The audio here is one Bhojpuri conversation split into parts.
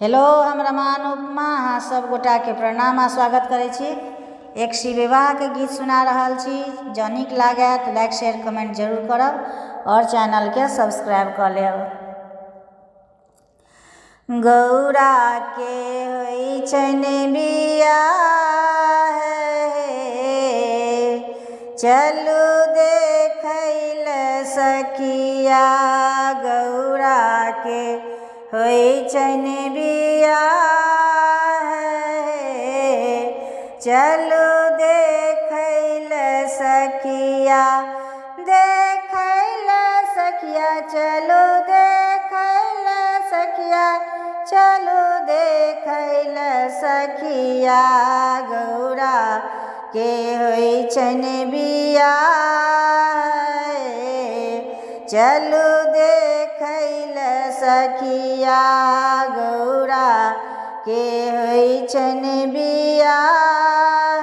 हेलो, हम रमान उपमा अहाँ सब गोटा के प्रणाम आ स्वागत करै छी। एक श्री विवाह के गीत सुना रहल छी। जँ नीक लागे तो लाइक शेयर कमेंट जरूर करब और चैनल के सब्सक्राइब कर लेब। गौरा के होई छनि बियाह, चलू देखैल सखिया। गौरा के होई छनि बियाह, चलू देखैल सखिया। देखैल सखिया चलू देखैल सखिया, चलू देखैल सखिया। गौरा के होई छनि बियाह, चलू देखैल सखिया। गौरा के होई छनि बियाह,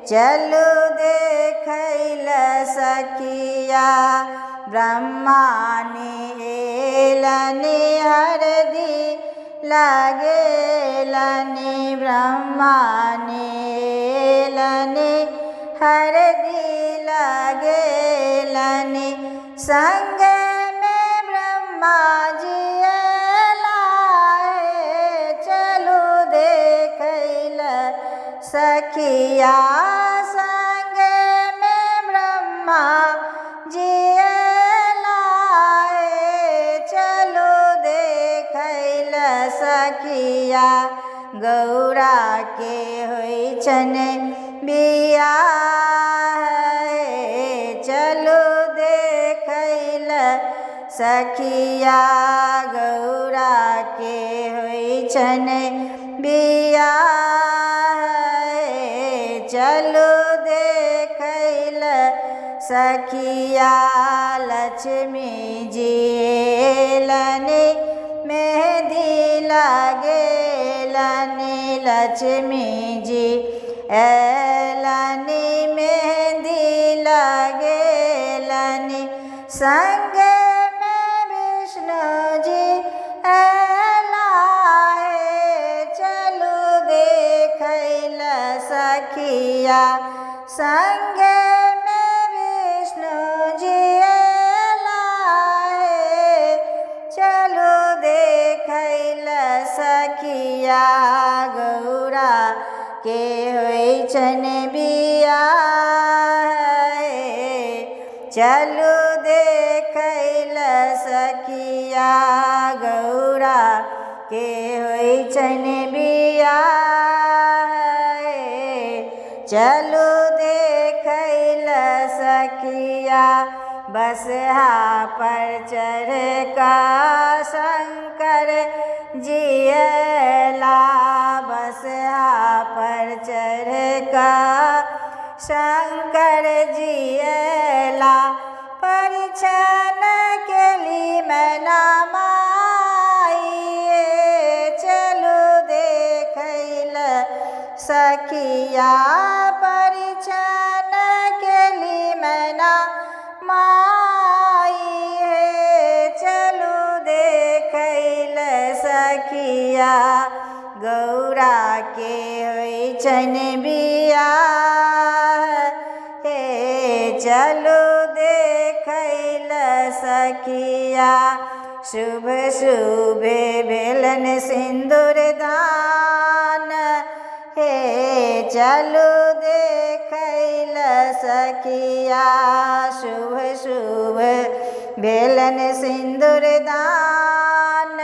चलू देखैल सखिया। ब्रह्मा नेलनि हरदि लागेलनि, ब्रह्मा नेलनि हरदि लागेलनि। संग में ब्रह्मा जी अयलाहे, चलू देखैल सखिया। संग में ब्रह्मा जी अयलाहे, चलू देखैल सखिया। गौरा के होई छनि बियाह, चलू देखैल सखिया। गौरा के होई छनि बियाह, चलू देखैल सखिया। लक्ष्मी जी अयलनि मेहंदी लागेलनि, लक्ष्मी जी अयलनि मेहंदी लागेलनि। संग में विष्णु जी अयलाहे, चलू देखैल सखिया। संग में विष्णु जी अयलाहे, चलू देखैल सखिया। गौरा के होई छनि बियाह, चलू देखैल सखिया। गौरा के होई छनि बियाह, चलू देखैल सखिया। बसहा पर चढ़ का शंकर जी अयला, बसहा पर चढ़ का शंकर जी अयला। परिछन केली मैना माई, चलू देखैल सखिया। परिछन केली मैना माई, चलू देखैल सखिया। गौरा के होई छनि बियाह, चलू देखैल सखिया। शुभ शुभ भेलन सिंदूर दान, चलू देखैल सखिया। शुभ शुभ भेलन सिंदूर दान,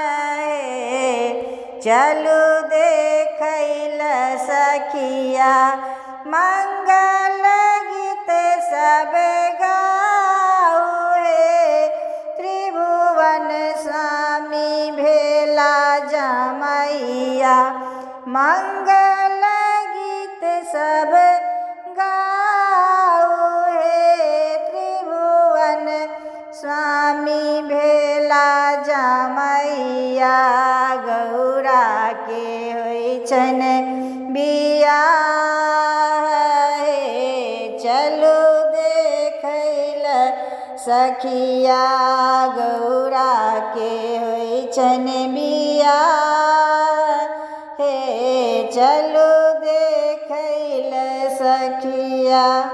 चलू देखैल सखिया। मंगल गीत सब गाऊ, त्रिभुवन स्वामी भेला जमैया। मंगल गीत सब गाऊ, त्रिभुवन स्वामी भेला जमैया। गौरा के होई छनि बियाह, चलू देखैल सखिया। गौरा के होई छनि में बिया हे चलो